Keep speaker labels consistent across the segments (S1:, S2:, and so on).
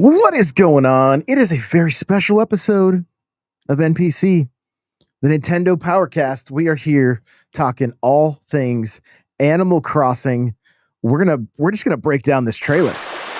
S1: What is going on? It is a very special episode of NPC, the Nintendo Powercast. We are here talking all things Animal Crossing. We're just gonna break down this trailer.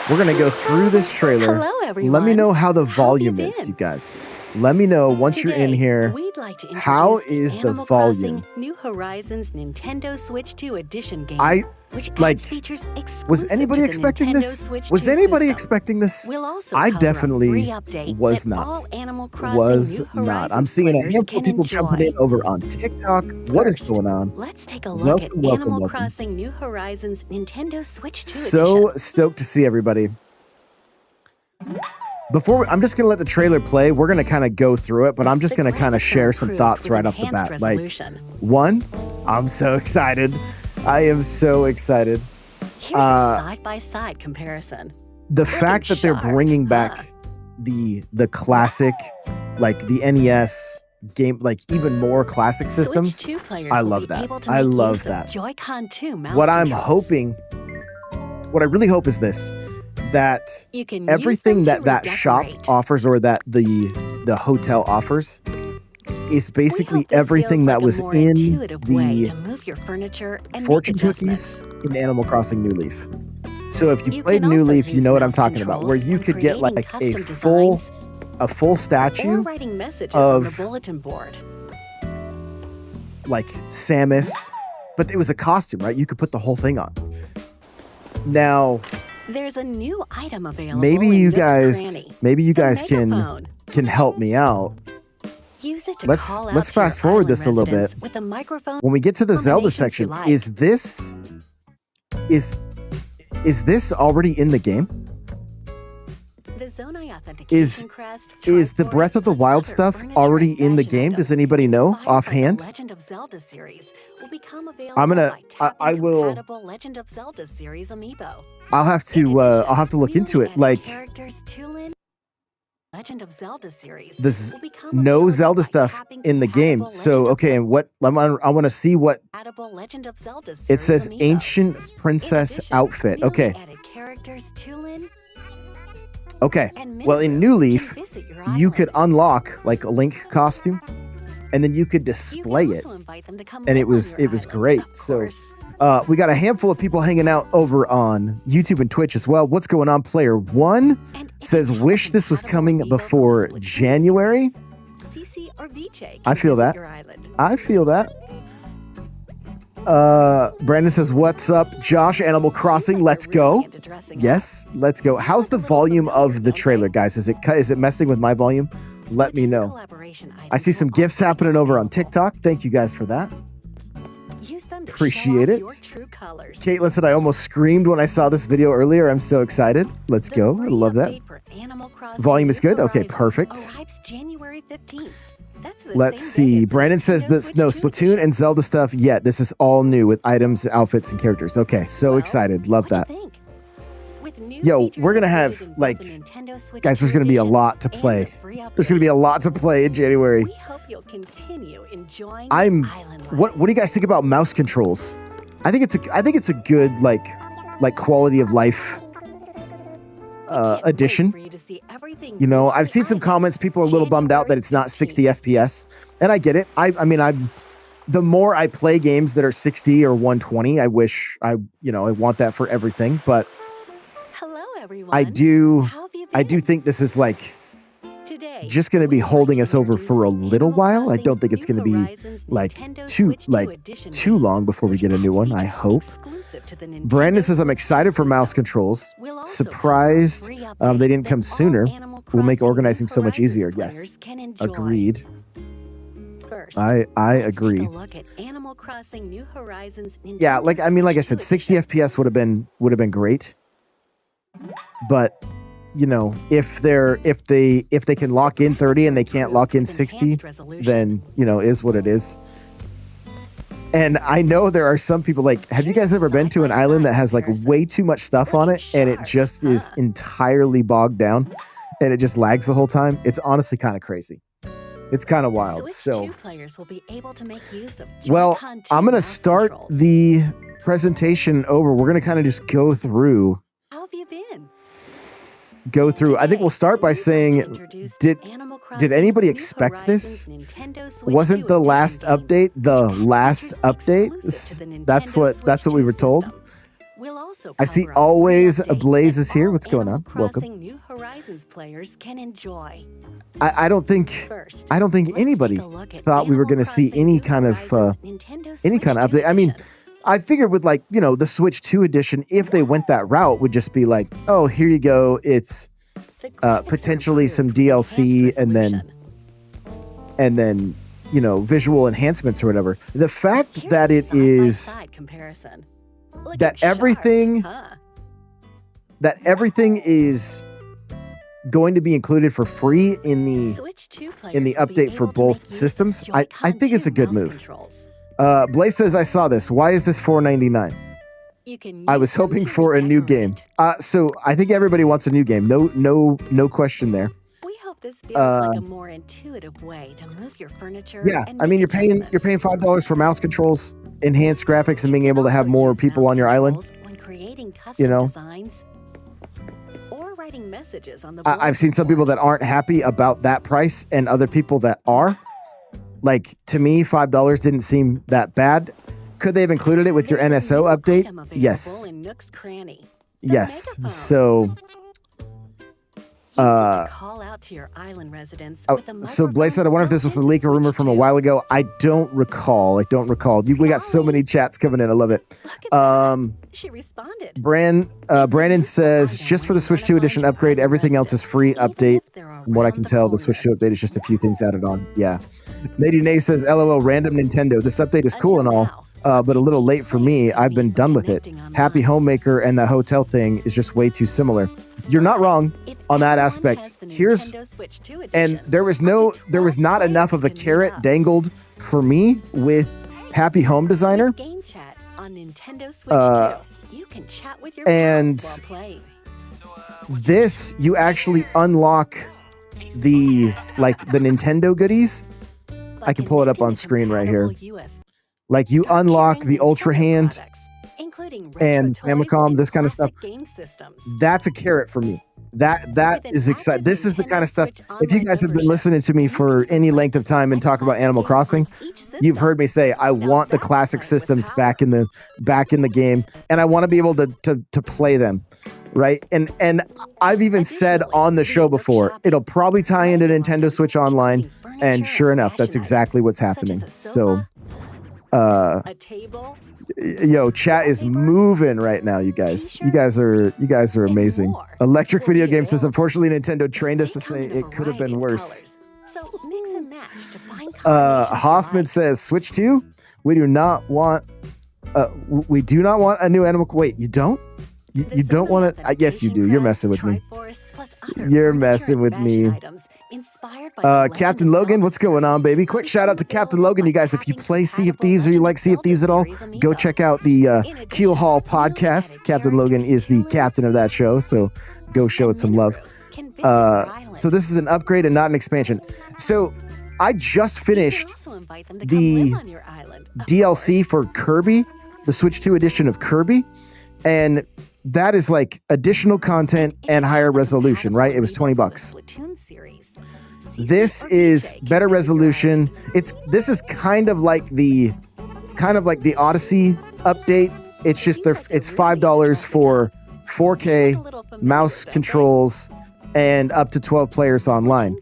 S1: We're gonna go through this trailer.
S2: Hello, everyone.
S1: Let me know how the
S2: How have you
S1: volume is,
S2: been?
S1: you guys. Let me know once you're in
S2: Today,
S1: here.
S2: we'd like to
S1: How
S2: introduce
S1: is the
S2: Animal
S1: volume?
S2: Crossing New Horizons Nintendo Switch 2 Edition game,
S1: I
S2: which
S1: like.
S2: adds features exclusive
S1: Was anybody
S2: to the
S1: expecting
S2: Nintendo
S1: this?
S2: Switch
S1: Was
S2: 2
S1: anybody
S2: system.
S1: expecting this?
S2: We'll also
S1: I
S2: cover a
S1: definitely
S2: free update
S1: was
S2: that
S1: not.
S2: all Animal Crossing
S1: Was
S2: New
S1: not.
S2: Horizons
S1: I'm seeing a
S2: players
S1: handful of
S2: can
S1: people jumping in
S2: enjoy.
S1: over on TikTok. What is
S2: First,
S1: going on?
S2: let's take a look at
S1: Welcome,
S2: Animal
S1: welcome.
S2: Crossing New Horizons Nintendo Switch 2
S1: So
S2: Edition.
S1: stoked to see everybody. I'm just gonna let the trailer play. We're gonna kind of go through it, but I'm just
S2: The
S1: gonna kind of
S2: graphics are
S1: share some
S2: improved
S1: thoughts
S2: with
S1: right off the
S2: enhanced
S1: bat. Like,
S2: resolution.
S1: one, I'm so excited. I am so excited.
S2: Here's a
S1: Uh,
S2: side-by-side comparison.
S1: The
S2: Looking
S1: fact that they're
S2: sharp,
S1: bringing
S2: huh?
S1: back the classic, like the NES game, like even more classic systems.
S2: Switch 2 players
S1: I
S2: will
S1: love
S2: be
S1: that.
S2: able to
S1: I
S2: make
S1: love
S2: use
S1: that.
S2: of Joy-Con 2 mouse
S1: What I'm
S2: controls.
S1: hoping, what I really hope is this, that
S2: You can
S1: everything
S2: use them
S1: that
S2: to
S1: shop
S2: redecorate.
S1: offers or that the hotel offers is
S2: We
S1: basically
S2: hope this
S1: everything
S2: feels
S1: that
S2: like
S1: was
S2: a more
S1: in
S2: intuitive way
S1: the
S2: to move your furniture and
S1: fortune
S2: make
S1: cookies
S2: adjustments.
S1: in Animal Crossing New Leaf. So if you
S2: You
S1: played
S2: can
S1: New
S2: also
S1: Leaf, you
S2: use
S1: know what I'm
S2: mouse
S1: talking about, where
S2: controls
S1: you
S2: when
S1: could get
S2: creating
S1: like
S2: custom
S1: a full
S2: designs or
S1: statue
S2: writing messages on the
S1: of
S2: bulletin board.
S1: like Samus, but it was a costume, right? You could put the whole thing on. Now,
S2: There's a new item available
S1: maybe
S2: in
S1: you
S2: Nook's
S1: guys,
S2: Cranny,
S1: maybe you
S2: the
S1: guys
S2: megaphone.
S1: can help me out.
S2: Use it to
S1: Let's
S2: call out
S1: let's
S2: to your
S1: fast forward
S2: island
S1: this a little bit.
S2: residents with a microphone
S1: When we get to the Zelda
S2: combinations you
S1: section,
S2: like.
S1: is this already in the game?
S2: The Zonai authentication
S1: Is
S2: crest,
S1: is the
S2: Triforce,
S1: Breath of the
S2: plus
S1: Wild
S2: other
S1: stuff
S2: furniture
S1: already
S2: and
S1: in the
S2: fashion
S1: game? Does
S2: items
S1: anybody know
S2: inspired by the
S1: offhand?
S2: Legend of Zelda series will become available
S1: I'm gonna
S2: by tapping
S1: I will
S2: compatible Legend of Zelda series amiibo.
S1: I'll have
S2: In
S1: to
S2: addition,
S1: look
S2: newly
S1: into it.
S2: added
S1: Like
S2: characters to Legend of Zelda series
S1: this
S2: will become
S1: no
S2: available
S1: Zelda
S2: by
S1: stuff
S2: tapping
S1: in the game.
S2: compatible
S1: So
S2: Legend of
S1: okay, and what I want to see what
S2: compatible Legend of Zelda
S1: it
S2: series
S1: says.
S2: amiibo.
S1: Ancient
S2: In
S1: princess
S2: addition,
S1: outfit.
S2: newly
S1: Okay,
S2: added characters Tulin
S1: okay.
S2: and
S1: Well, in
S2: Minnie
S1: New
S2: can
S1: Leaf,
S2: visit your
S1: you could
S2: island.
S1: unlock like a Link costume, and then you could
S2: You
S1: display
S2: can
S1: it,
S2: also invite them to come
S1: and
S2: live on your
S1: it was
S2: island,
S1: great.
S2: of
S1: So
S2: course.
S1: we got a handful of people hanging out over on YouTube and Twitch as well. What's going on? Player one
S2: And if
S1: says,
S2: you have a
S1: wish this was
S2: compatible
S1: coming
S2: amiibo from the
S1: before
S2: Splatoon
S1: January.
S2: series, Cece or Viche
S1: I
S2: can
S1: feel
S2: visit
S1: that.
S2: your island.
S1: I feel that. Brandon says, what's up, Josh? Animal
S2: Seems
S1: Crossing,
S2: like
S1: let's
S2: you're really
S1: go.
S2: into dressing up.
S1: Yes, let's go. How's the volume of the trailer, guys? Is it messing with my volume? Let me
S2: Splatoon
S1: know.
S2: collaboration
S1: I
S2: items
S1: see
S2: will
S1: some gifts
S2: also be
S1: happening over on
S2: available.
S1: TikTok. Thank you guys for that.
S2: Use them to
S1: Appreciate
S2: show
S1: it.
S2: off your true colors.
S1: Caitlin said, I almost screamed when I saw this video earlier. I'm so excited. Let's
S2: The
S1: go. I
S2: free
S1: love that.
S2: update for Animal Crossing
S1: Volume is
S2: New
S1: good. Okay,
S2: Horizons
S1: perfect.
S2: arrives January 15th. That's the
S1: Let's
S2: same day
S1: see.
S2: as the
S1: Brandon says
S2: Nintendo
S1: this
S2: Switch
S1: no
S2: 2
S1: Splatoon
S2: edition.
S1: and Zelda stuff yet. This is all new with items, outfits, and characters. Okay, so
S2: Well,
S1: excited. Love
S2: what'd
S1: that.
S2: you think? With new
S1: Yo,
S2: features
S1: we're gonna
S2: included
S1: have
S2: in both
S1: like
S2: the Nintendo Switch
S1: guys, there's
S2: 2
S1: gonna be a
S2: edition
S1: lot to
S2: and the
S1: play.
S2: free
S1: There's gonna be a
S2: update.
S1: lot to play in January.
S2: We hope you'll continue enjoying
S1: I'm
S2: island life.
S1: what do you guys think about mouse controls? I think it's a good like quality of life
S2: We can't wait
S1: addition.
S2: for you to see everything
S1: You know,
S2: new on
S1: I've
S2: the
S1: seen some
S2: island.
S1: comments. People are a little bummed out that it's not 60
S2: January
S1: FPS, and I get it. I mean, the more I play games that are 60 or 120, I wish I want that for everything. But
S2: Hello, everyone.
S1: I do
S2: How have you been?
S1: I do think this is like
S2: Today,
S1: just going to be
S2: we'd like
S1: holding
S2: to
S1: us over
S2: introduce
S1: for a
S2: the
S1: little
S2: Animal
S1: while. I
S2: Crossing
S1: don't think it's
S2: New
S1: going to be
S2: Horizons
S1: like
S2: Nintendo
S1: too
S2: Switch 2 edition
S1: too
S2: game,
S1: long before we
S2: which
S1: get a new
S2: adds
S1: one. I
S2: features
S1: hope.
S2: exclusive to the
S1: Brandon
S2: Nintendo
S1: says I'm
S2: Switch
S1: excited for mouse
S2: 2
S1: controls.
S2: We'll also cover a
S1: Surprised
S2: free
S1: they
S2: update
S1: didn't
S2: that
S1: come
S2: all
S1: sooner.
S2: Animal
S1: Will make
S2: Crossing New
S1: organizing so much
S2: Horizons
S1: easier.
S2: players
S1: Yes,
S2: can enjoy.
S1: agreed.
S2: First,
S1: I
S2: let's
S1: agree.
S2: take a look at Animal Crossing New Horizons Nintendo
S1: Yeah, like I mean, like I
S2: Switch 2
S1: said, 60
S2: edition.
S1: FPS would have been great. But you know, if they can lock in 30 and they can't lock in 60, then is what it is. And I know there are some people like, have you guys ever been to an island that has like way too much stuff on it and it just is entirely bogged down and it just lags the whole time? It's honestly kind of crazy. It's kind of wild.
S2: Switch
S1: So,
S2: 2 players will be able to make use of
S1: well,
S2: Joy-Con 2
S1: I'm going to
S2: mouse
S1: start
S2: controls.
S1: the presentation over. We're going to kind of just go through.
S2: How have you been?
S1: go through. I think we'll start by saying, did anybody expect this? Wasn't the last update the last update? That's what we were told. I see always a Blaze is here. What's going on? Welcome.
S2: New Horizons players can enjoy.
S1: I don't think anybody thought we were going to see any kind of update. I mean, I figured with like, the Switch 2 edition, if they went that route, would just be like, oh, here you go. It's potentially some DLC and then visual enhancements or whatever. The fact that it is that everything is going to be included for free in the update for both systems, I think it's a good move. Blaze says, I saw this. Why is this $4.99? I was hoping for a new game. So I think everybody wants a new game. No question there.
S2: We hope this feels like a more intuitive way to move your furniture.
S1: Yeah, I mean, you're paying $5 for mouse controls, enhanced graphics, and being able to have more people on your island.
S2: When creating custom designs or writing messages on the board.
S1: I've seen some people that aren't happy about that price, and other people that are. Like, to me, $5 didn't seem that bad. Could they have included it with your NSO update? Yes. Yes. So,
S2: call out to your island residents
S1: so Blaze said, I wonder if this was a leak or rumor from a while ago. I don't recall. We got so many chats coming in. I love it.
S2: She responded.
S1: Brandon says, just for the Switch 2 edition upgrade, everything else is free update. From what I can tell, the Switch 2 update is just a few things added on. Yeah. Nadine says, LOL, random Nintendo. This update is cool and all, but a little late for me. I've been done with it. Happy Homemaker and the hotel thing is just way too similar. You're not wrong on that aspect. And there was not enough of a carrot dangled for me with Happy Home Designer. And this, you actually unlock the Nintendo goodies. I can pull it up on screen right here. Like, you unlock the Ultra Hand and Famicom, this kind of stuff. That's a carrot for me. That is exciting. This is the kind of stuff. If you guys have been listening to me for any length of time and talk about Animal Crossing, you've heard me say I want the classic systems back in the game, and I want to be able to play them. Right. And I've even said on the show before, it'll probably tie into Nintendo Switch Online. And sure enough, that's exactly what's happening. So, chat is moving right now, you guys. You guys are amazing. Electric Video Game says, unfortunately, Nintendo trained us to say it could have been worse. Hoffman says, Switch 2? We do not want a new Animal. Wait, you don't? You don't want to? I guess you do. You're messing with me. You're messing with me. Captain Logan, what's going on, baby? Quick shout out to Captain Logan. You guys, if you play Sea of Thieves or you like Sea of Thieves at all, go check out the Keel Hall podcast. Captain Logan is the captain of that show, so go show it some love. So this is an upgrade and not an expansion. So I just finished the DLC for Kirby, the Switch 2 edition of Kirby, and that is like additional content and higher resolution, right? It was $20. This is better resolution. This is kind of like the Odyssey update. It's just it's $5 for 4K mouse controls and up to 12 players online.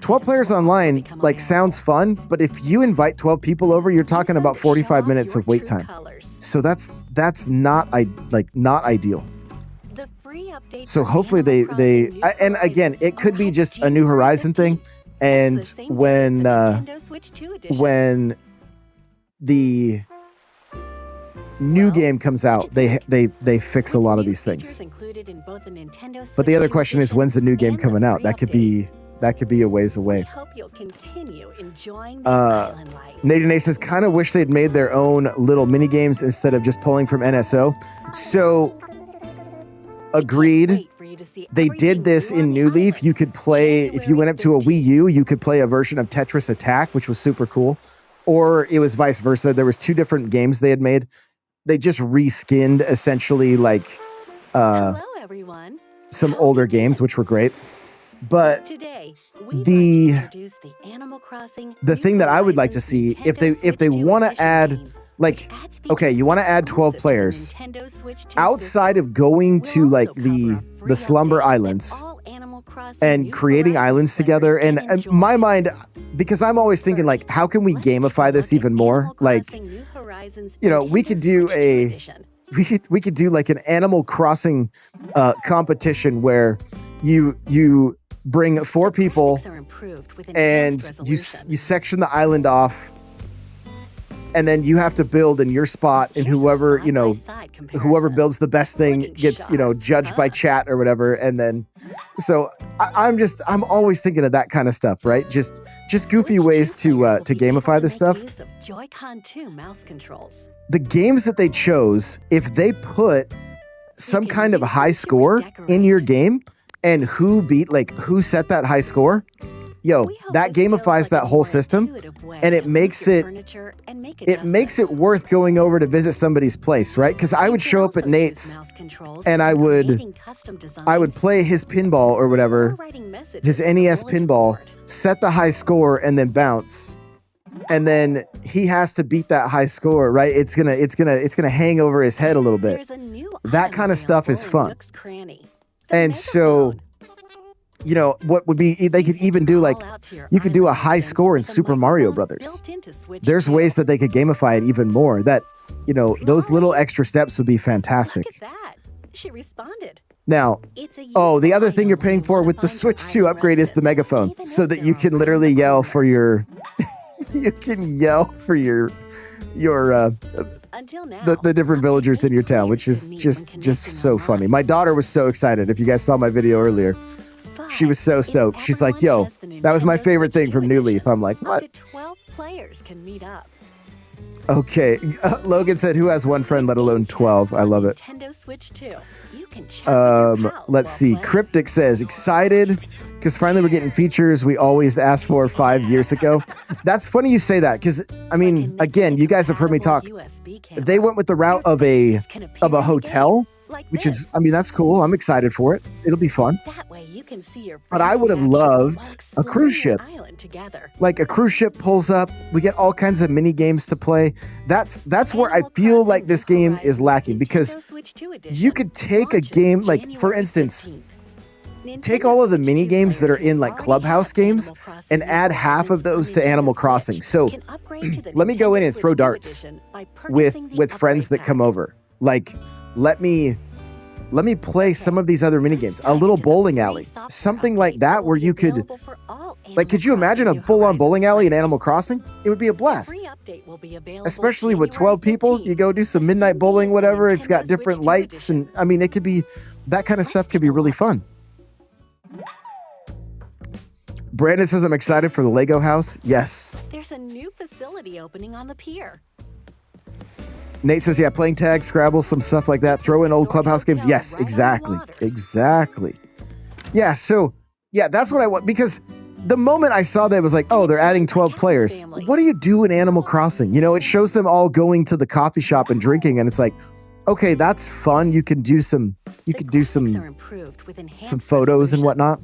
S1: 12 players online sounds fun, but if you invite 12 people over, you're talking about 45 minutes of wait time. So that's not ideal. So hopefully they and again, it could be just a New Horizon thing, and when the new game comes out, they fix a lot of these things. But the other question is, when's the new game coming out? That could be a ways away.
S2: Hope you'll continue enjoying the island life.
S1: Nadine says, kind of wish they'd made their own little mini games instead of just pulling from NSO. So, agreed. They did this in New Leaf. You could play, if you went up to a Wii U, you could play a version of Tetris Attack, which was super cool. Or it was vice versa. There was two different games they had made. They just reskinned essentially
S2: Hello, everyone.
S1: some older games, which were great. But
S2: Today, we'd
S1: the
S2: like to introduce the Animal Crossing
S1: the
S2: New
S1: thing that I would like to
S2: Horizons
S1: see if they
S2: Nintendo Switch 2
S1: want to
S2: edition
S1: add
S2: game,
S1: like
S2: which adds
S1: okay,
S2: features
S1: you want to add 12
S2: exclusive to the
S1: players
S2: Nintendo Switch 2
S1: outside
S2: system.
S1: of going
S2: We'll
S1: to like
S2: also cover a
S1: the
S2: free
S1: Slumber
S2: update that
S1: Islands
S2: all Animal Crossing
S1: and
S2: New
S1: creating
S2: Horizons
S1: islands
S2: players
S1: together.
S2: can
S1: And in my
S2: enjoy.
S1: mind, because I'm always thinking like,
S2: First,
S1: how can we
S2: let's take a
S1: gamify this
S2: look at
S1: even more?
S2: Animal
S1: Like,
S2: Crossing New Horizons
S1: you know, we
S2: Nintendo
S1: could do
S2: Switch 2
S1: a
S2: edition.
S1: we could do like an Animal Crossing competition where you bring 4 people
S2: Graphics are improved with
S1: and
S2: enhanced
S1: you
S2: resolution.
S1: section the island off, and then you have to build in your spot, and
S2: Here's a
S1: whoever you know
S2: side-by-side
S1: whoever
S2: comparison.
S1: builds the best thing
S2: Looking
S1: gets
S2: sharp,
S1: judged by
S2: huh?
S1: chat or whatever. And then so I'm always thinking of that kind of stuff, right? Just goofy
S2: Switch
S1: ways
S2: 2 players will
S1: to
S2: be able
S1: gamify
S2: to
S1: this
S2: make
S1: stuff.
S2: use of Joy-Con 2 mouse controls.
S1: The games that they chose, if they put some
S2: can
S1: kind of
S2: use
S1: high
S2: them to
S1: score in your
S2: redecorate.
S1: game, and who set that high score, yo,
S2: We hope
S1: that
S2: this feels
S1: gamifies
S2: like
S1: that
S2: a
S1: whole
S2: more
S1: system,
S2: intuitive way
S1: and it
S2: to move
S1: makes
S2: your
S1: it
S2: furniture and make
S1: it makes it
S2: adjustments.
S1: worth going over to visit somebody's place, right? Because I
S2: You
S1: would
S2: can
S1: show up at
S2: also use
S1: Nate's
S2: mouse controls
S1: and
S2: when
S1: I would
S2: creating custom
S1: I would
S2: designs
S1: play his pinball or
S2: or
S1: whatever,
S2: writing messages
S1: his
S2: on the
S1: NES
S2: bulletin
S1: pinball,
S2: board.
S1: set the high score, and then bounce. And then he has to beat that high score, right? It's gonna hang over his head a little bit.
S2: There's a new
S1: That
S2: item
S1: kind of stuff is
S2: available in
S1: fun.
S2: Nook's Cranny. The
S1: And so,
S2: megaphone.
S1: you know, what would be they could
S2: Use it
S1: even
S2: to
S1: do like
S2: call out to your
S1: you could do a
S2: island
S1: high
S2: residents
S1: score in
S2: with a
S1: Super Mario
S2: microphone
S1: Brothers.
S2: built into Switch
S1: There's
S2: 2.
S1: ways that they could gamify it even more. That, you know, those little
S2: Molly,
S1: extra steps would be
S2: look
S1: fantastic.
S2: at that. She responded.
S1: Now,
S2: It's a
S1: oh, the
S2: useful
S1: other thing
S2: item
S1: you're
S2: when
S1: paying
S2: you
S1: for
S2: wanna
S1: with the
S2: find your
S1: Switch 2
S2: island
S1: upgrade is the
S2: residents,
S1: megaphone,
S2: even
S1: so
S2: if
S1: that you
S2: they're
S1: can
S2: around
S1: literally
S2: the
S1: yell
S2: corner.
S1: for your you can yell for your
S2: Until now,
S1: the different
S2: up to
S1: villagers in
S2: 8
S1: your town, which
S2: players
S1: is
S2: could meet
S1: just
S2: when
S1: just
S2: connecting
S1: so funny.
S2: online.
S1: My daughter was so excited. If you guys saw my video earlier, she was so
S2: If
S1: stoked. She's like,
S2: everyone
S1: "Yo,
S2: has the
S1: that was my
S2: Nintendo
S1: favorite
S2: Switch
S1: thing from
S2: 2
S1: New Leaf."
S2: edition,
S1: I'm like,
S2: up
S1: "What?"
S2: to 12 players can meet up.
S1: Okay. Logan said, "Who has one friend, let alone 12?" I love it.
S2: Nintendo Switch 2. You can chat with your pals
S1: Let's
S2: while
S1: see.
S2: playing.
S1: Cryptic says, "Excited because finally we're getting features we always asked for 5 years ago." That's funny you say that, because I mean, again, you guys have heard me talk. They went with the route of a hotel, which is, I mean, that's cool. I'm excited for it. It'll be fun.
S2: That way you can see your
S1: But I
S2: friends'
S1: would have
S2: reactions
S1: loved
S2: while
S1: a cruise
S2: exploring
S1: ship.
S2: your island together.
S1: Like a cruise ship pulls up, we get all kinds of mini games to play. That's where I
S2: Animal
S1: feel
S2: Crossing
S1: like this
S2: New
S1: game is
S2: Horizons
S1: lacking, because
S2: Nintendo Switch 2
S1: you
S2: edition
S1: could take a
S2: launches
S1: game like, for
S2: January
S1: instance,
S2: 15th.
S1: take
S2: Nintendo
S1: all of the
S2: Switch
S1: mini
S2: 2
S1: games that are
S2: players who
S1: in like
S2: already
S1: Clubhouse
S2: have
S1: games
S2: Animal Crossing
S1: and
S2: New
S1: add half of
S2: Horizons on
S1: those to
S2: Nintendo
S1: Animal
S2: Switch
S1: Crossing. So
S2: can upgrade to the
S1: let me go in
S2: Nintendo
S1: and throw
S2: Switch 2
S1: darts
S2: edition by
S1: with
S2: purchasing the
S1: friends
S2: upgrade
S1: that come
S2: pack.
S1: over. Like, let me play some of these other mini games. A little bowling alley, something like that, where you could, like, could you imagine a full-on bowling alley in Animal Crossing? It would be a blast. Especially with 12 people, you go do some midnight bowling, whatever. It's got different lights, and I mean, it could be, that kind of stuff could be really fun. Brandon says, "I'm excited for the Lego house." Yes.
S2: There's a new facility opening on the pier.
S1: Nate says, "Yeah, playing tag, Scrabble, some stuff like that. Throw in old Clubhouse games." Yes, exactly. Exactly. Yeah, so, yeah, that's what I want. Because the moment I saw that, it was like, oh, they're adding 12 players. What do you do in Animal Crossing? You know, it shows them all going to the coffee shop and drinking, and it's like, okay, that's fun. You can do some photos and whatnot.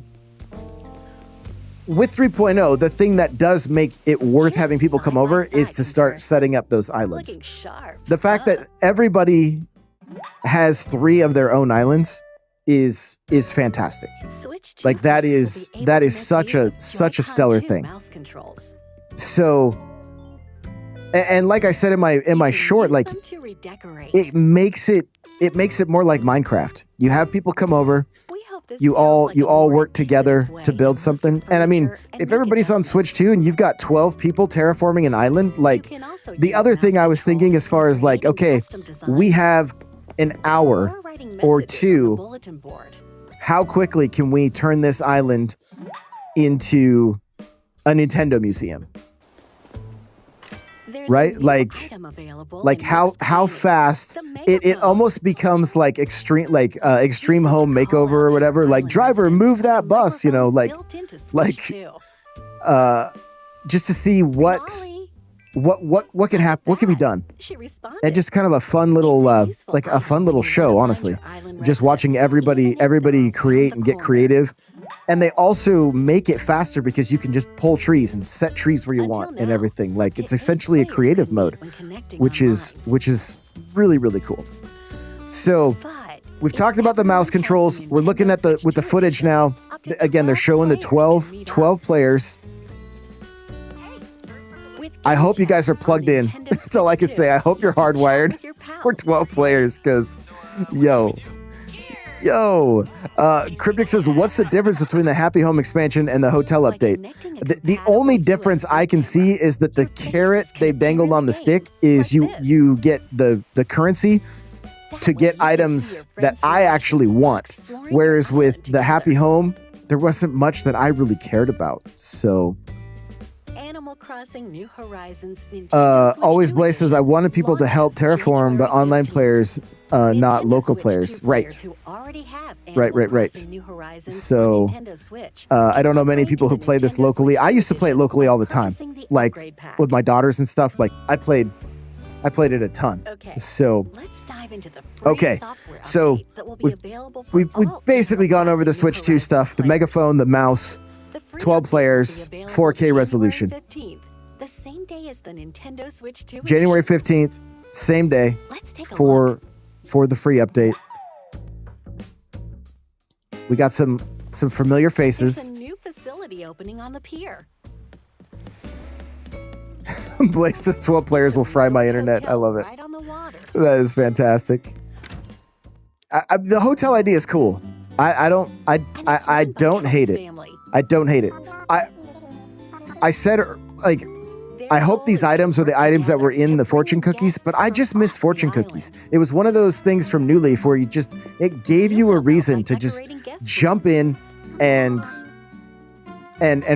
S1: With 3.0, the thing that does make it worth having people come over is to start setting up those islands.
S2: Looking sharp.
S1: The fact that everybody has 3 of their own islands is fantastic.
S2: Switch
S1: Like, that
S2: players
S1: is
S2: will be able
S1: that
S2: to
S1: is
S2: make
S1: such
S2: use
S1: a
S2: of
S1: such a
S2: Joy-Con
S1: stellar
S2: 2
S1: thing.
S2: mouse controls.
S1: So, and like I said in my
S2: You can
S1: short,
S2: use
S1: like,
S2: them to redecorate.
S1: it makes it more like Minecraft. You have people come over,
S2: We hope this
S1: you
S2: feels
S1: all
S2: like
S1: you
S2: a
S1: all
S2: more
S1: work together
S2: intuitive way
S1: to build
S2: move your
S1: something. And I mean,
S2: furniture and
S1: if
S2: make
S1: everybody's on
S2: adjustments.
S1: Switch 2 and you've got 12 people terraforming an island,
S2: You
S1: like,
S2: can also
S1: the
S2: use
S1: other
S2: mouse
S1: thing I was thinking
S2: controls
S1: as far
S2: for
S1: as like,
S2: creating
S1: okay,
S2: custom
S1: we
S2: designs
S1: have an hour
S2: or writing
S1: or
S2: messages on the
S1: two.
S2: bulletin board.
S1: How quickly can we turn this island into a Nintendo museum?
S2: There's
S1: Right?
S2: a new item available
S1: Like
S2: in
S1: how
S2: Nook's
S1: how
S2: Cranny.
S1: fast
S2: The
S1: it
S2: megaphone.
S1: almost becomes like extreme
S2: Use it
S1: home
S2: to call
S1: makeover
S2: out
S1: or
S2: to
S1: whatever.
S2: your
S1: Like,
S2: island
S1: driver,
S2: residents
S1: move
S2: with a
S1: that bus, you know,
S2: microphone built into Switch
S1: like
S2: 2.
S1: just to see what
S2: Molly,
S1: what can happen? What can be done?
S2: She responded.
S1: And just kind of a fun little like a fun little show, honestly. Just watching everybody create and get creative. And they also make it faster because you can just pull trees and set trees where you want and everything. Like it's essentially a creative mode, which is really, really cool. So we've talked about the mouse controls. We're looking at the footage now. Again, they're showing the 12 players. I hope you guys are plugged in. That's all I can say. I hope you're hardwired for 12 players because, yo. Cryptic says, what's the difference between the Happy Home expansion and the hotel update? The only difference I can see is that the carrot they've dangled on the stick is you get the currency to get items that I actually want. Whereas with the Happy Home, there wasn't much that I really cared about. So
S2: Animal Crossing New Horizons.
S1: Always Blaze says, I wanted people to help terraform, but online players, not local players. Right. So I don't know many people who play this locally. I used to play it locally all the time, like with my daughters and stuff. Like I played it a ton. So
S2: let's dive into the
S1: so we've basically gone over the Switch 2 stuff, the megaphone, the mouse, 12 players, 4K resolution.
S2: The same day as the Nintendo Switch 2
S1: January 15th, same day for the free update. We got some familiar faces.
S2: There's a new facility opening on the pier.
S1: Blaze says 12 players will fry my internet. I love it.
S2: Right on the water.
S1: That is fantastic. The hotel idea is cool. I don't hate it. I don't hate it. I said, like, I hope these items are the items that were in the fortune cookies, but I just miss fortune cookies. It was one of those things from New Leaf where it gave you a reason to just jump in and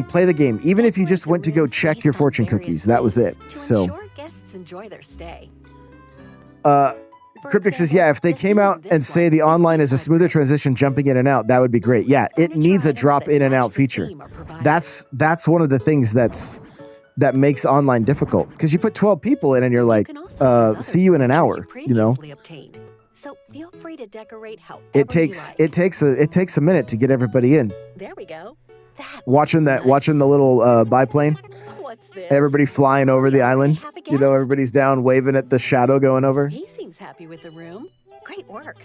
S1: play the game, even if you just went to go check your fortune cookies. That was it. So
S2: guests enjoy their stay.
S1: Cryptic says, yeah, if they came out and say the online is a smoother transition jumping in and out, that would be great. Yeah, it needs a drop in and out feature. That's one of the things that makes online difficult, because you put 12 people in and you're like, see you in an hour, you know.
S2: So feel free to decorate however
S1: it takes a minute to get everybody in.
S2: There we go.
S1: Watching the little biplane.
S2: What's this?
S1: Everybody flying over the island. You know, everybody's down waving at the shadow going over.
S2: He seems happy with the room. Great work.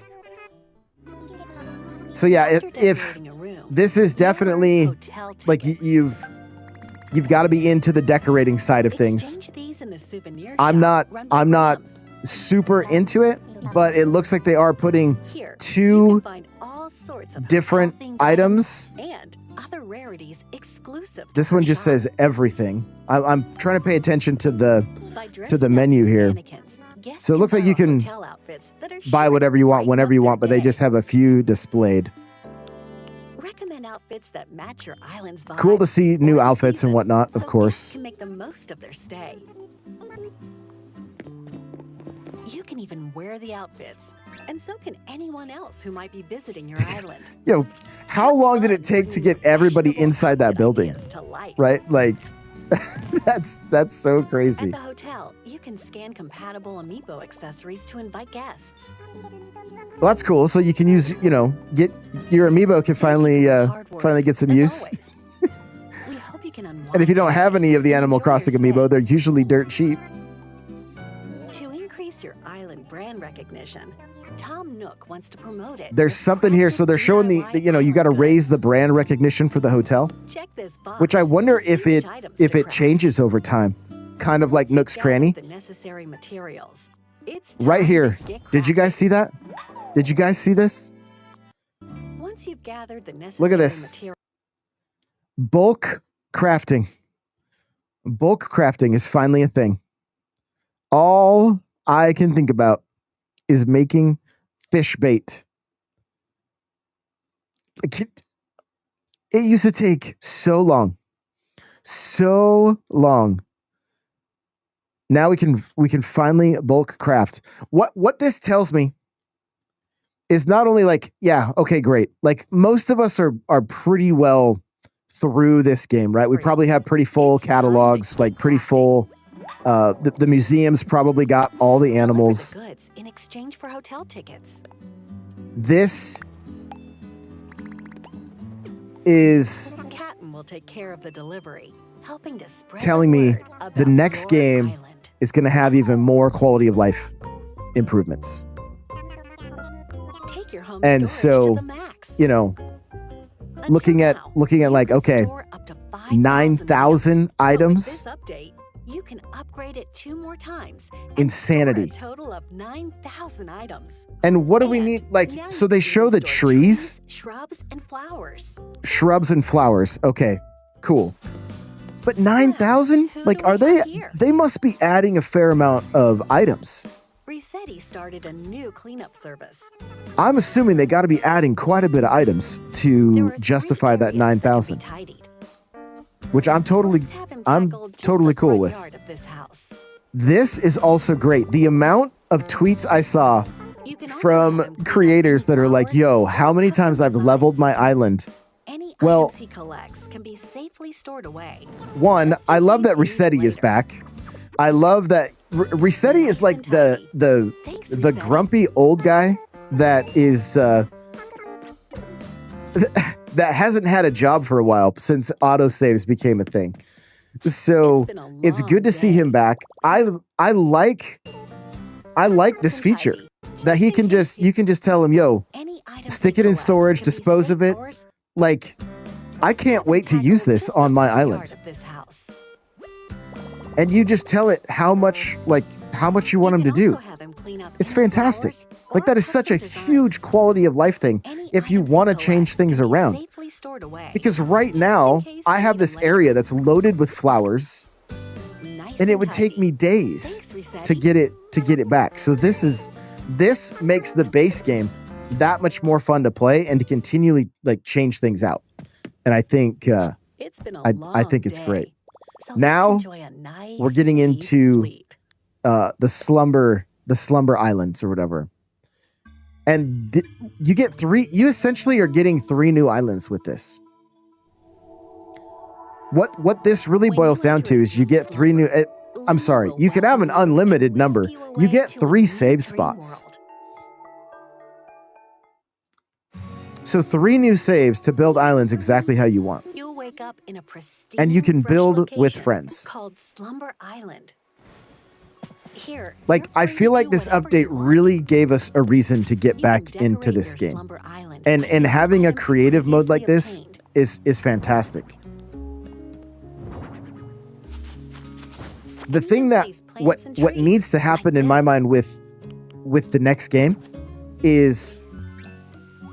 S1: So yeah, if this is definitely like you've got to be into the decorating side of things. I'm not super into it, but it looks like they are putting two different items.
S2: And other rarities exclusive.
S1: This one just says everything. I'm trying to pay attention to the menu here. So it looks like you can buy whatever you want whenever you want, but they just have a few displayed.
S2: Recommend outfits that match your island's vibe.
S1: Cool to see new outfits and whatnot, of course.
S2: Can make the most of their stay. You can even wear the outfits, and so can anyone else who might be visiting your island.
S1: Yo, how long did it take to get everybody inside that building? Right? Like, that's so crazy.
S2: At the hotel, you can scan compatible amiibo accessories to invite guests.
S1: Well, that's cool. So you can use, get your amiibo can finally get some use.
S2: We hope you can unwind.
S1: And if you don't have any of the Animal Crossing amiibo, they're usually dirt cheap.
S2: To increase your island brand recognition, Tom Nook wants to promote it.
S1: There's something here. So they're showing you got to raise the brand recognition for the hotel.
S2: Check this box,
S1: which I wonder if it changes over time. Kind of like Nook's Cranny.
S2: The necessary materials. It's
S1: right here. Did you guys see that? Did you guys see this?
S2: Once you've gathered the necessary
S1: Look at this. Bulk crafting. Bulk crafting is finally a thing. All I can think about is making fish bait. It used to take so long. So long. Now we can finally bulk craft. What this tells me is not only like, yeah, okay, great. Like most of us are pretty well through this game, right? We probably have pretty full catalogs, like pretty full The museums probably got all the animals.
S2: Deliver the goods in exchange for hotel tickets.
S1: This is
S2: Captain will take care of the delivery, helping to spread
S1: telling
S2: the
S1: me
S2: word about
S1: the next
S2: your
S1: game
S2: island.
S1: is going to have even more quality of life improvements.
S2: Take your home
S1: And
S2: storage
S1: so,
S2: to the max.
S1: you know,
S2: Until
S1: looking at
S2: now,
S1: looking at
S2: you
S1: like,
S2: can
S1: okay,
S2: store up to 5,000
S1: 9,000
S2: But with
S1: items.
S2: this update, you can upgrade it 2 more times. And
S1: Insanity.
S2: store a total of 9,000 items.
S1: And what do we
S2: And
S1: need? Like,
S2: now
S1: so
S2: you
S1: they
S2: can
S1: show the
S2: even store
S1: trees,
S2: shrubs, and flowers.
S1: shrubs and flowers. Okay, cool. But 9,000?
S2: who
S1: Like,
S2: do we
S1: are they?
S2: have here?
S1: They must be adding a fair amount of items.
S2: Resetti started a new cleanup service.
S1: I'm assuming they got to be adding quite a bit of items
S2: There
S1: to
S2: are
S1: justify
S2: 3
S1: that
S2: areas that can be
S1: 9,000,
S2: tidied.
S1: which I'm totally
S2: Let's have him
S1: I'm
S2: tackle just
S1: totally
S2: the
S1: cool
S2: front
S1: with.
S2: yard of this house.
S1: This is also great. The amount of tweets I saw
S2: You can also have him
S1: from
S2: clean up
S1: creators
S2: any
S1: that are like,
S2: flowers
S1: yo,
S2: or
S1: how many
S2: custom
S1: times I've leveled
S2: designs.
S1: my island?
S2: Any
S1: Well-
S2: items he collects can be safely stored away.
S1: One,
S2: Just in
S1: I love that
S2: case you need
S1: Resetti is
S2: later.
S1: back. I love that Resetti is
S2: Nice
S1: like
S2: and
S1: the
S2: tidy.
S1: the
S2: Thanks,
S1: the
S2: Resetti.
S1: grumpy old guy that is that hasn't had a job for a while since autosaves became a thing. So
S2: It's been a
S1: it's
S2: long
S1: good to see
S2: day.
S1: him back. I like this
S2: Nice and
S1: feature
S2: tidy.
S1: that he
S2: in
S1: can
S2: case
S1: just you can just tell him, yo,
S2: Any items
S1: stick
S2: he
S1: it in
S2: collects
S1: storage,
S2: can be
S1: dispose of
S2: safe
S1: it.
S2: floors.
S1: Like I can't
S2: Have him
S1: wait to
S2: tackle
S1: use this
S2: just the
S1: on my
S2: front
S1: island.
S2: yard of this house.
S1: And you just tell it how much you want him to
S2: can
S1: do.
S2: also have him clean up
S1: It's
S2: any
S1: fantastic.
S2: flowers
S1: Like
S2: or
S1: that is such a
S2: custom
S1: huge
S2: designs.
S1: quality of life thing
S2: Any
S1: if you
S2: items he
S1: want to change
S2: collects
S1: things
S2: can be
S1: around.
S2: safely stored away.
S1: Because right
S2: Just in
S1: now
S2: case
S1: I
S2: you
S1: have
S2: need
S1: this
S2: them later.
S1: area that's loaded with flowers
S2: Nice
S1: and it would take
S2: tidy.
S1: me days
S2: Thanks,
S1: to
S2: Resetti.
S1: get it back. So this makes the base game that much more fun to play and to continually like change things out. And I think
S2: It's been a
S1: I
S2: long
S1: think it's
S2: day.
S1: great.
S2: So
S1: Now,
S2: let's enjoy a nice,
S1: we're getting
S2: deep
S1: into
S2: sleep.
S1: the slumber islands or whatever. And you essentially are getting 3 new islands with this. What this really
S2: When
S1: boils
S2: you
S1: down
S2: enter
S1: to
S2: a
S1: is you
S2: deep
S1: get 3 new
S2: slumber,
S1: I'm
S2: Lou
S1: sorry,
S2: will
S1: you can have an
S2: welcome you and
S1: unlimited
S2: whisk
S1: number.
S2: you
S1: You
S2: away
S1: get
S2: to a
S1: 3
S2: new
S1: save
S2: dream
S1: spots.
S2: world.
S1: So 3 new saves to build islands exactly how you want.
S2: You'll wake up in a pristine,
S1: And you can
S2: fresh
S1: build with
S2: location
S1: friends.
S2: called Slumber Island. Here,
S1: Like,
S2: you're
S1: I
S2: free
S1: feel
S2: to
S1: like
S2: do
S1: this
S2: whatever
S1: update
S2: you want.
S1: really gave us a reason to get
S2: You
S1: back
S2: can
S1: into
S2: decorate
S1: this
S2: your
S1: game.
S2: Slumber Island
S1: And
S2: by
S1: and
S2: using
S1: having a
S2: items
S1: creative mode like
S2: previously
S1: this
S2: obtained.
S1: is fantastic. The
S2: And you
S1: thing
S2: can
S1: that
S2: place plants and
S1: what needs
S2: trees
S1: to happen
S2: like
S1: in my
S2: this.
S1: mind with the next game is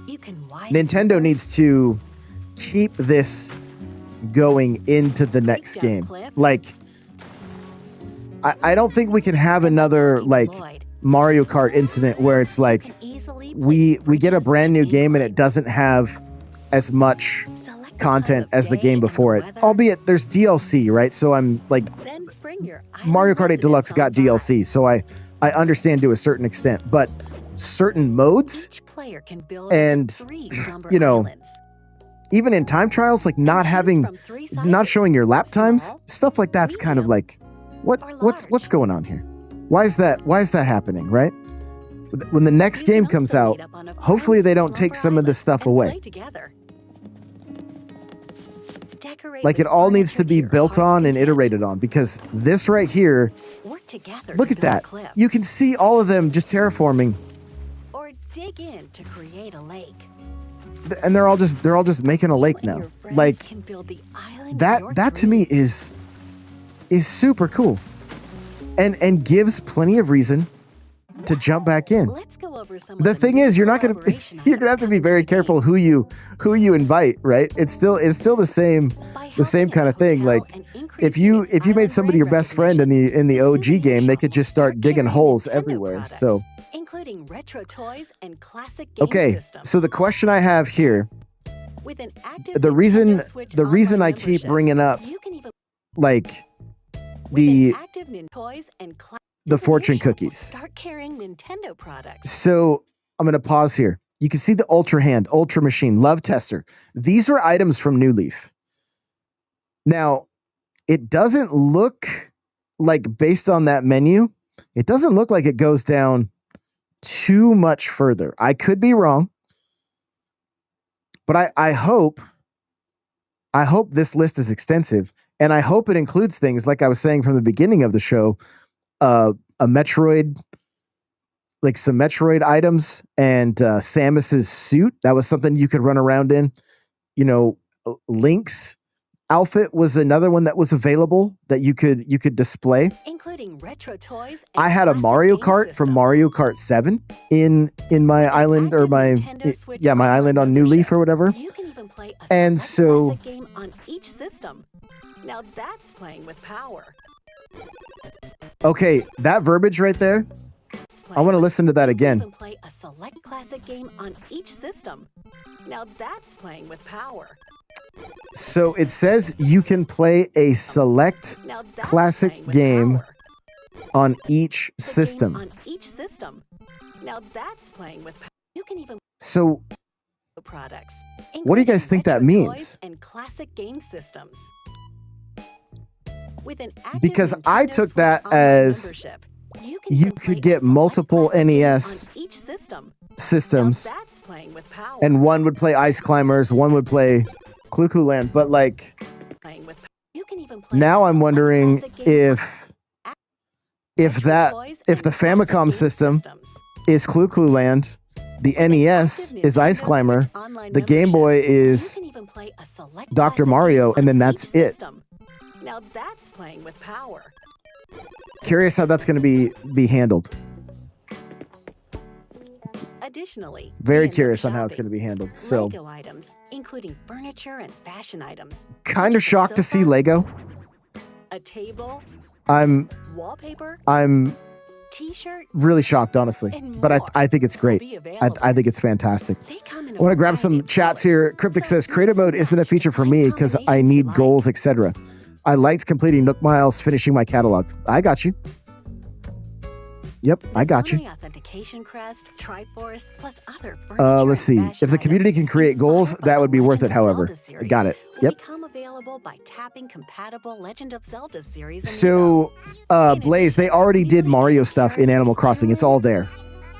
S2: You can widen
S1: Nintendo
S2: rivers,
S1: needs to keep this going into the next
S2: down
S1: game.
S2: cliffs.
S1: Like I don't think we can have
S2: Just like
S1: another
S2: Lucky
S1: like
S2: Lloyd,
S1: Mario Kart incident where it's
S2: you
S1: like
S2: can easily
S1: we
S2: place
S1: get a
S2: bridges
S1: brand new
S2: and
S1: game and it
S2: inclines.
S1: doesn't have as much
S2: Select the
S1: content
S2: time of
S1: as the
S2: day
S1: game
S2: and the
S1: before it.
S2: weather,
S1: Albeit there's DLC, right? So I'm like
S2: then bring your island
S1: Mario Kart 8
S2: residents
S1: Deluxe
S2: on
S1: got
S2: by.
S1: DLC, so I understand to a certain extent, but certain modes,
S2: Each player can build
S1: and,
S2: 3 slumber
S1: you know,
S2: islands.
S1: even in time trials, like not
S2: And choose
S1: having
S2: from 3
S1: not
S2: sizes,
S1: showing your lap times,
S2: small,
S1: stuff like that's kind of
S2: medium,
S1: like
S2: or
S1: what's
S2: large.
S1: going on here? Why is that happening, right? When the next
S2: You
S1: game
S2: can
S1: comes
S2: also
S1: out,
S2: meet up on a
S1: hopefully
S2: friend's
S1: they don't take
S2: slumber
S1: some of this
S2: island
S1: stuff
S2: and
S1: away.
S2: play together. Decorate
S1: Like
S2: with
S1: it all needs
S2: furniture
S1: to be
S2: your
S1: built
S2: heart's
S1: on and
S2: content.
S1: iterated on, because this right here,
S2: Work together
S1: look
S2: to
S1: at
S2: build a
S1: that.
S2: cliff,
S1: You can see all of them just terraforming,
S2: or dig in to create a lake.
S1: and they're all just making a
S2: You
S1: lake
S2: and
S1: now.
S2: your friends
S1: Like
S2: can build the island of
S1: that
S2: your
S1: to me
S2: dreams.
S1: is super cool, and gives plenty of reason to jump back in.
S2: Let's go over some
S1: The
S2: of
S1: thing
S2: new
S1: is, you're not gonna
S2: collaboration
S1: you're gonna have
S2: items
S1: to be
S2: coming
S1: very
S2: the game.
S1: careful who you invite, right? It's still the same
S2: By
S1: the same
S2: helping
S1: kind
S2: a
S1: of thing.
S2: hotel
S1: Like
S2: and
S1: if
S2: increasing
S1: you
S2: its
S1: made
S2: island
S1: somebody your
S2: brand
S1: best friend in
S2: recognition,
S1: the
S2: the
S1: OG
S2: souvenir
S1: game, they
S2: shop
S1: could
S2: will
S1: just start digging
S2: carrying
S1: holes
S2: Nintendo
S1: everywhere.
S2: products,
S1: So
S2: including retro toys and classic game
S1: okay,
S2: systems.
S1: so the question I have here,
S2: With an active
S1: the reason
S2: Nintendo Switch
S1: the reason
S2: online
S1: I keep
S2: membership,
S1: bringing up
S2: you can even
S1: like
S2: with
S1: the
S2: an active toys and
S1: the
S2: souvenir
S1: fortune
S2: shop will
S1: cookies.
S2: start carrying Nintendo products.
S1: So I'm gonna pause here. You can see the Ultra Hand, Ultra Machine, Love Tester. These are items from New Leaf. Now, it doesn't look like based on that menu, it doesn't look like it goes down too much further. I could be wrong, but I hope this list is extensive, and I hope it includes things like I was saying from the beginning of the show, a Metroid, like some Metroid items, and Samus's suit. That was something you could run around in. You know, Link's outfit was another one that was available that you could display.
S2: Including retro toys.
S1: I had a Mario Kart from Mario Kart 7 in my island, or my island on New Leaf or whatever.
S2: You can even play a
S1: And so
S2: classic game on each system. Now that's playing with power.
S1: okay, that verbiage right there, I want to listen to that again.
S2: You can play a select classic game on each system. Now that's playing with power.
S1: So it says you can play a select
S2: Now that's
S1: classic
S2: playing with
S1: game
S2: power.
S1: on each
S2: The game
S1: system.
S2: on each system. Now that's playing with power. You can even
S1: So
S2: play products.
S1: what do you guys think that
S2: including retro
S1: means?
S2: toys and classic game systems. With an active
S1: Because I
S2: Nintendo
S1: took
S2: Switch
S1: that
S2: Online
S1: as
S2: membership,
S1: you
S2: even
S1: could
S2: play a
S1: get
S2: select
S1: multiple
S2: classic game
S1: NES
S2: on each system.
S1: systems,
S2: Now that's playing with power.
S1: and one would play Ice Climbers, one would play Clue Land. But like
S2: Playing with you can even play
S1: now,
S2: a
S1: I'm
S2: select
S1: wondering
S2: classic game
S1: if
S2: retro
S1: that
S2: toys
S1: if the
S2: and classic
S1: Famicom
S2: game
S1: system
S2: systems.
S1: is Clue Land, the NES
S2: Active
S1: is Ice
S2: Nintendo
S1: Climber,
S2: Switch Online
S1: the Game
S2: membership,
S1: Boy
S2: you
S1: is
S2: can even play a select
S1: Dr.
S2: classic
S1: Mario,
S2: game
S1: and then
S2: on
S1: that's
S2: each
S1: it.
S2: system. Now that's playing with power.
S1: Curious how that's going to be handled.
S2: Additionally,
S1: Very
S2: in-app
S1: curious on how it's going
S2: shopping,
S1: to be handled. So
S2: Lego items, including furniture and fashion items.
S1: kind of
S2: such as a
S1: shocked to see
S2: sofa,
S1: Lego.
S2: a table,
S1: I'm
S2: wallpaper, t-shirt,
S1: really shocked, honestly.
S2: and
S1: But
S2: more
S1: I think it's
S2: will
S1: great.
S2: be
S1: I
S2: available.
S1: think it's fantastic.
S2: They come in
S1: I want to grab some
S2: variety of
S1: chats
S2: colors,
S1: here. Cryptic
S2: so
S1: says
S2: mix
S1: creative
S2: and
S1: mode isn't a
S2: match to
S1: feature for
S2: find
S1: me because I
S2: combinations you
S1: need
S2: like.
S1: goals, etc. I liked completing Nook Miles, finishing my catalog. I got you. Yep, I got you.
S2: Zonai authentication crest, Triforce, plus other furniture
S1: Let's see.
S2: and fashion
S1: If the community
S2: items
S1: can create goals,
S2: inspired by
S1: that
S2: the
S1: would be worth
S2: Legend
S1: it.
S2: of
S1: However,
S2: Zelda series
S1: got it.
S2: will
S1: Yep.
S2: become available by tapping compatible Legend of Zelda series amiibo.
S1: So,
S2: In
S1: Blaze, they
S2: addition,
S1: already did
S2: newly
S1: Mario
S2: added
S1: stuff in Animal
S2: characters
S1: Crossing. It's
S2: Toon
S1: all there.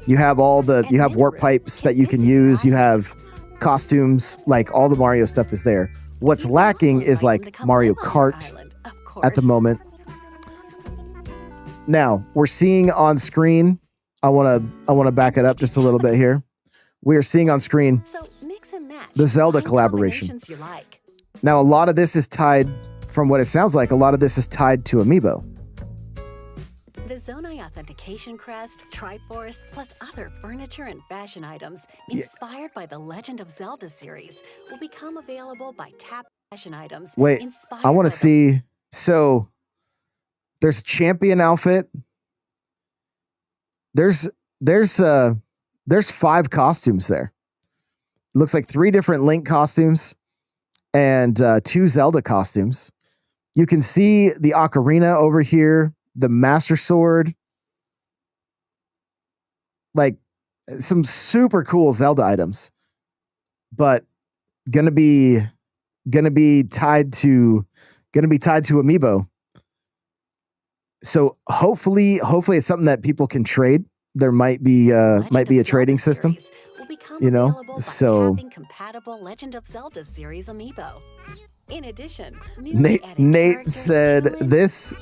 S1: You have all the
S2: and
S1: you have warp
S2: Minoru
S1: pipes that
S2: can
S1: you can
S2: visit
S1: use. You
S2: your
S1: have costumes, like all the Mario stuff is there. What's
S2: You can
S1: lacking
S2: also
S1: is
S2: invite them
S1: like
S2: to come
S1: Mario
S2: live on your
S1: Kart
S2: island, of
S1: at the
S2: course.
S1: moment. Now, we're seeing on screen, I want to back it up just a little bit here. We are seeing on screen
S2: So mix and match
S1: the Zelda
S2: find
S1: collaboration.
S2: combinations you like.
S1: Now, a lot of this is tied, from what it sounds like, a lot of this is tied to Amiibo.
S2: The Zonai authentication crest, Triforce, plus other furniture and fashion items inspired by the Legend of Zelda series will become available by tap fashion items.
S1: Wait,
S2: inspired
S1: I want
S2: by
S1: to see. So, there's a champion outfit. There's 5 costumes there. Looks like 3 different Link costumes and 2 Zelda costumes. You can see the ocarina over here, the Master Sword, like some super cool Zelda items, but gonna be tied to Amiibo. So hopefully it's something that people can trade. There might be a trading system, you know. So
S2: compatible Legend of Zelda series amiibo. In addition,
S1: Nate said this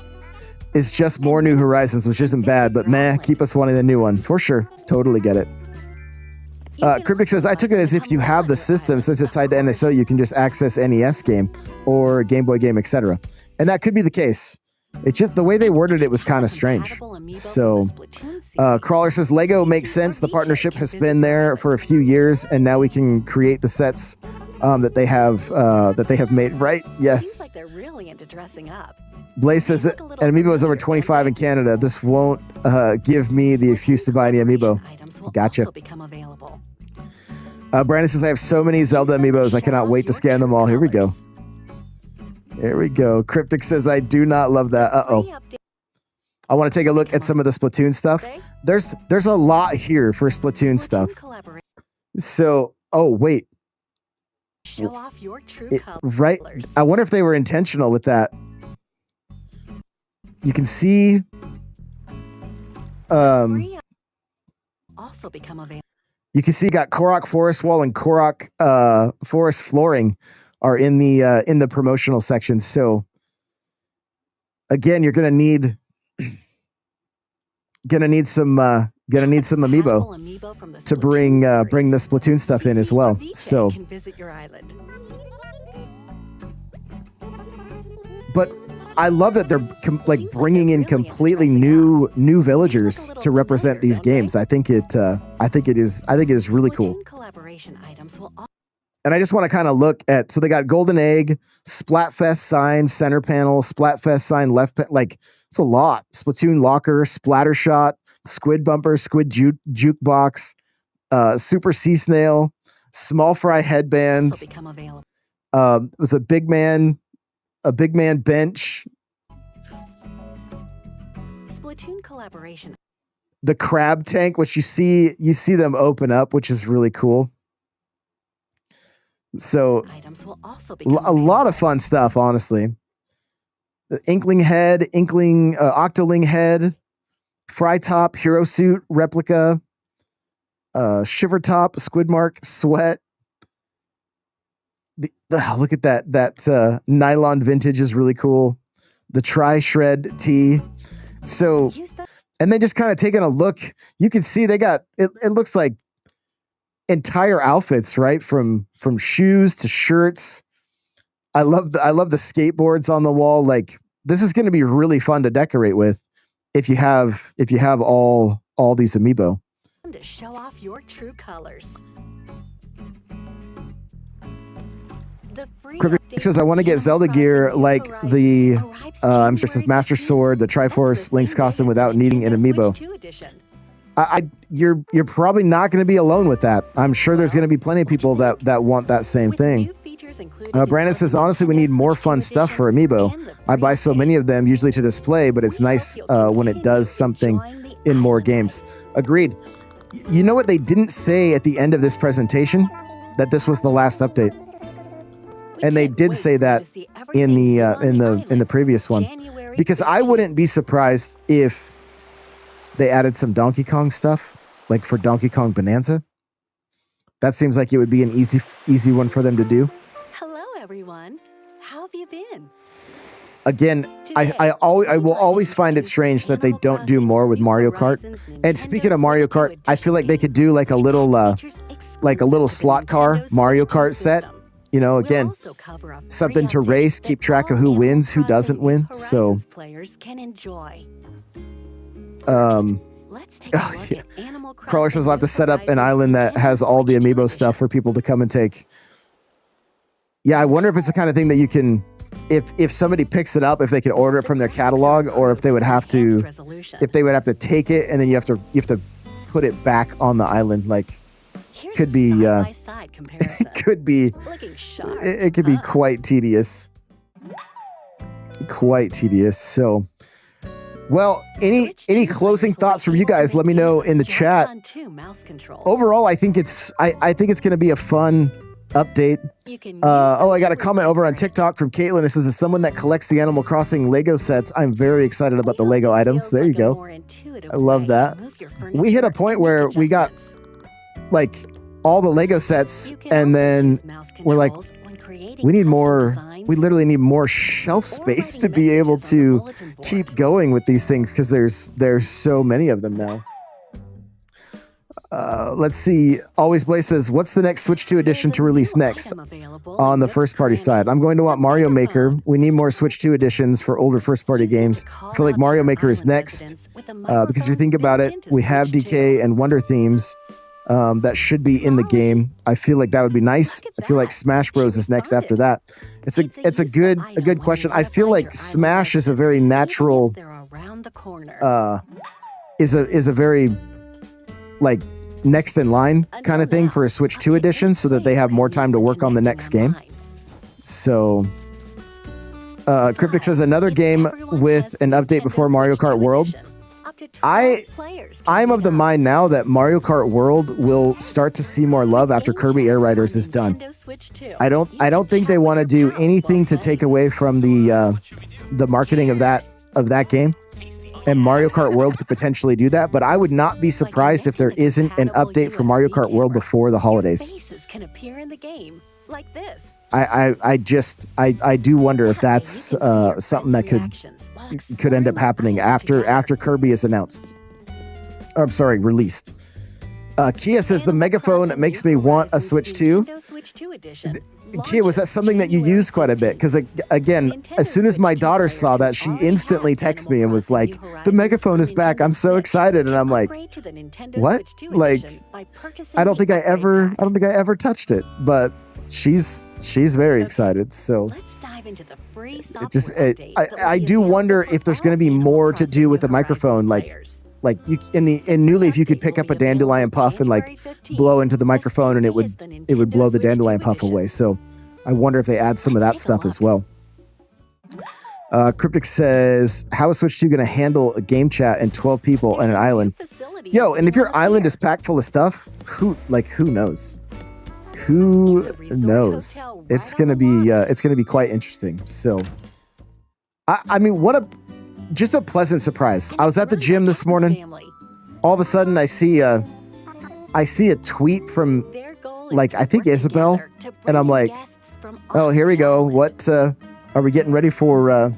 S1: is just more New Horizons, which isn't bad, but meh, keep us wanting a new one for sure. Totally get it. Cryptic says, I took it as if you have the system, since it's tied to NSO, you can just access NES game or Game Boy game, etc. And that could be the case. It's just the way they worded it was kind of strange. So, Crawler says, Lego makes sense. The partnership has been there for a few years, and now we can create the sets that they have made. Right? Yes.
S2: Seems like they're really into dressing up.
S1: Blaze says, an Amiibo is over 25 in Canada. This won't give me the excuse to buy any Amiibo. Gotcha. Brandon says, I have so many Zelda Amiibos. I cannot wait to scan them all. Here we go. Here we go. Cryptic says, I do not love that. Uh-oh. I want to take a look at some of the Splatoon stuff. There's a lot here for Splatoon stuff. So, oh, wait.
S2: Show off your true
S1: Right? I wonder if they were intentional with that. you can see
S2: also become available.
S1: You can see got Korok Forest Wall and Korok Forest Flooring are in the promotional section. So again, you're gonna need some amiibo to bring the Splatoon stuff in as well. So,
S2: can visit your island.
S1: but I love that they're bringing in completely new villagers to represent these games. I think it is really cool.
S2: Collaboration items will
S1: And I just want to kind of look at, so they got Golden Egg, Splatfest sign, center panel, Splatfest sign, it's a lot. Splatoon Locker, Splattershot, Squid Bumper, Squid Jukebox, Super Sea Snail, Small Fry Headband.
S2: also become available.
S1: It was a big man bench,
S2: Splatoon collaboration.
S1: the crab tank, which you see them open up, which is really cool. So
S2: Items will also become
S1: a lot of fun stuff, honestly. The Inkling head, Octoling head, Fry Top, Hero Suit replica, Shiver Top, Squidmark sweat. Look at that nylon vintage is really cool. The Tri Shred tee. So, and then just kind of taking a look, you can see they got it looks like entire outfits, right? From shoes to shirts. I love the skateboards on the wall. Like, this is going to be really fun to decorate with if you have all these amiibo.
S2: to show off your true colors.
S1: Cryptic says, I want to get Zelda gear like the I'm sure it says Master Sword, the Triforce Link's costume without needing an amiibo. You're probably not going to be alone with that. I'm sure there's going to be plenty of people that want that same thing. Brandon says, honestly, we need more fun stuff for amiibo. I buy so many of them, usually to display, but it's nice when it does something in more games. Agreed. You know what they didn't say at the end of this presentation? That this was the last update. And they did say that in the previous one, because I wouldn't be surprised if they added some Donkey Kong stuff, like for Donkey Kong Bonanza. That seems like it would be an easy one for them to do.
S2: Hello, everyone. How have you been?
S1: Again, I will always find it strange that they don't do more with Mario Kart. And speaking of Mario Kart, I feel like they could do like a little slot car Mario Kart set. You know, again, something to race, keep track of who wins, who doesn't win. So,
S2: players can enjoy.
S1: Let's take a look at Animal Crossing. Crawler says I'll have to set up an island that has all the amiibo stuff for people to come and take. Yeah, I wonder if it's the kind of thing that you can, if somebody picks it up, if they can order it from their catalog, or if they would have to take it and then you have to put it back on the island. Like, could be it could be quite tedious. So, well, any closing thoughts from you guys? Let me know in the chat. Overall, I think it's going to be a fun update. I got a comment over on TikTok from Caitlin. It says, as someone that collects the Animal Crossing Lego sets, I'm very excited about the Lego items. There you go. I love that. We hit a point where we got like all the Lego sets, and then we're like, we need more. We literally need more shelf space to be able to keep going with these things, because there's so many of them now. Let's see. Always Blaze says, what's the next Switch 2 edition to release next on the first party side? I'm going to want Mario Maker. We need more Switch 2 editions for older first party games. I feel like Mario Maker is next, because if you think about it, we have DK and Wonder themes that should be in the game. I feel like that would be nice. I feel like Smash Bros is next after that. It's a good question. I feel like Smash is a very natural is a very like next in line kind of thing for a Switch 2 edition, so that they have more time to work on the next game. So Cryptic says, another game with an update before Mario Kart World. I'm of the mind now that Mario Kart World will start to see more love after Kirby Air Riders is done. I don't think they want to do anything to take away from the marketing of that of that game. And Mario Kart World could potentially do that, but I would not be surprised if there isn't an update for Mario Kart World before the holidays.
S2: Faces can appear in the game like this.
S1: I do wonder if that's something that could end up happening after Kirby is announced. Or, I'm sorry, released. Kia says the megaphone makes me want a Switch 2. Kia, was that something that you used quite a bit? Because again, as soon as my daughter saw that, she instantly texted me and was like, "The megaphone is back! I'm so excited!" And I'm like, "What?" Like, I don't think I ever touched it, but she's very excited. So
S2: let's dive into the free
S1: I do wonder if there's going to be more to do with the microphone, like you in New Leaf, you could pick up a dandelion puff and like blow into the microphone, and it would blow the dandelion puff away. So I wonder if they add some of that stuff as well. Cryptic says, "How is Switch 2 going to handle a game chat and 12 people on an island?" Yo, and if your island is packed full of stuff, who knows? Who knows? It's gonna be quite interesting. So, I mean, just a pleasant surprise. I was at the gym this morning. All of a sudden, I see a tweet from, like, I think Isabel, and I'm like, "Oh, here we go. What are we getting ready for? Are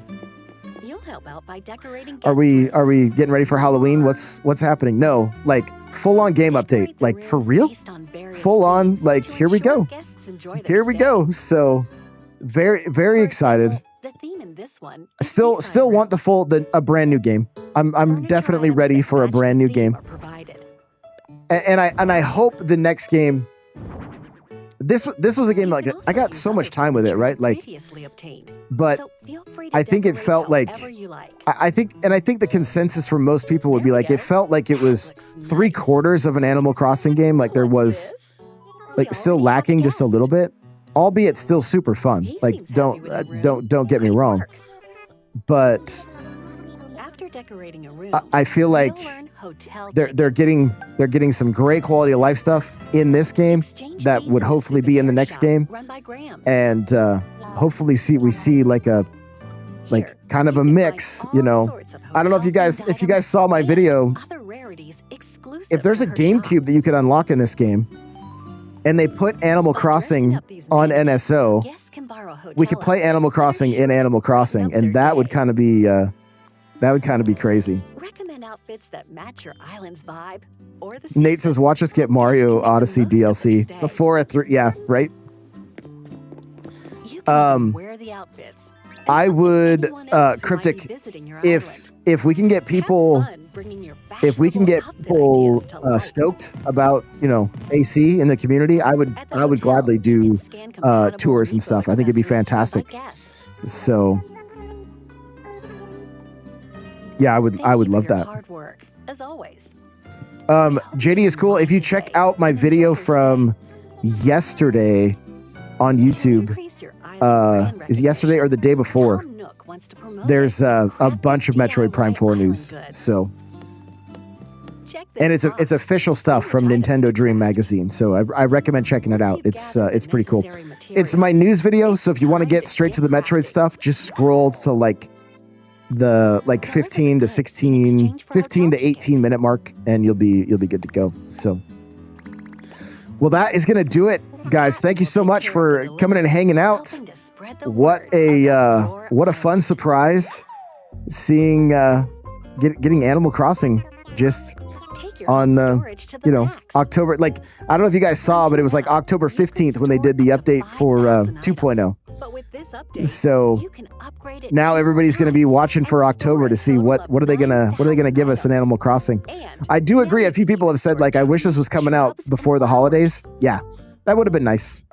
S1: we getting ready for Halloween? What's happening?" No, like full on game update. Like, for real? Full on, like, here we go. Here we go. So very, very excited.
S2: The theme in this one.
S1: I still want a brand new game. I'm definitely ready for a brand new game. And I hope the next game. This was a game, like, I got so much time with it, right? Like, but I think it felt like I think the consensus for most people would be like, it felt like it was 3/4 of an Animal Crossing game. Like, there was like still lacking just a little bit, albeit still super fun. Like, don't get me wrong, but I feel like they're getting some great quality of life stuff in this game that would hopefully be in the next game, and hopefully we see like kind of a mix. You know, I don't know if you guys saw my video. If there's a GameCube that you could unlock in this game, and they put Animal Crossing on NSO, we could play Animal Crossing in Animal Crossing, and that would kind of be crazy.
S2: Recommend outfits that match your island's vibe. Or the
S1: Nate says, "Watch us get Mario Odyssey DLC before a 3." Yeah, right.
S2: Wear the outfits.
S1: I would, Cryptic, if we can get people stoked about, AC in the community, I would gladly do tours and stuff. I think it'd be fantastic. So yeah, I would love that.
S2: Hard work, as always.
S1: JD is cool. If you check out my video from yesterday on YouTube, is yesterday or the day before, there's a bunch of Metroid Prime 4 news. So, and it's official stuff from Nintendo Dream Magazine. So I recommend checking it out. It's pretty cool. It's my news video. So if you want to get straight to the Metroid stuff, just scroll to the 15 to 18 minute mark, and you'll be good to go. So, well, that is gonna do it, guys. Thank you so much for coming and hanging out. What a fun surprise seeing getting Animal Crossing just on October. Like, I don't know if you guys saw, but it was like October 15th when they did the update for 2.0.
S2: But with this update,
S1: so
S2: you can upgrade it
S1: now everybody's going to be watching for October to see what are they gonna give us in Animal Crossing. I do agree. A few people have said, like, I wish this was coming out before the holidays. Yeah, that would have been nice.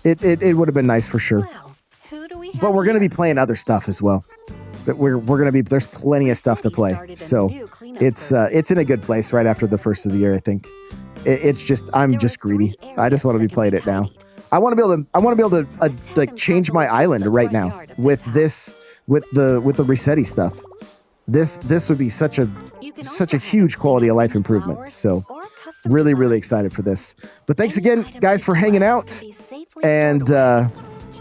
S1: It would have been nice for sure.
S2: Well, who do we have
S1: But we're going to
S2: here?
S1: be playing other stuff as well. That we're going to be. There's plenty of stuff to play. So it's in a good place right after the first of the year. I think it's just I'm just greedy. I just want to be playing it now. I want to be able to like change my island right now with the Resetti stuff. This would be such a huge quality of life improvement. So really, really excited for this. But thanks again, guys, for hanging out, and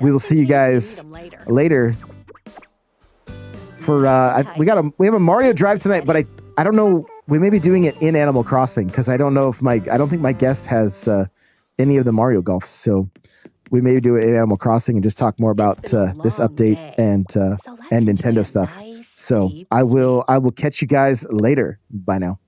S1: we will see you guys later for we have a Mario Drive tonight, but I don't know. We may be doing it in Animal Crossing because I don't know if I don't think my guest has any of the Mario Golfs, so we may do it in Animal Crossing and just talk more about this update and Nintendo stuff. So I will catch you guys later. Bye now.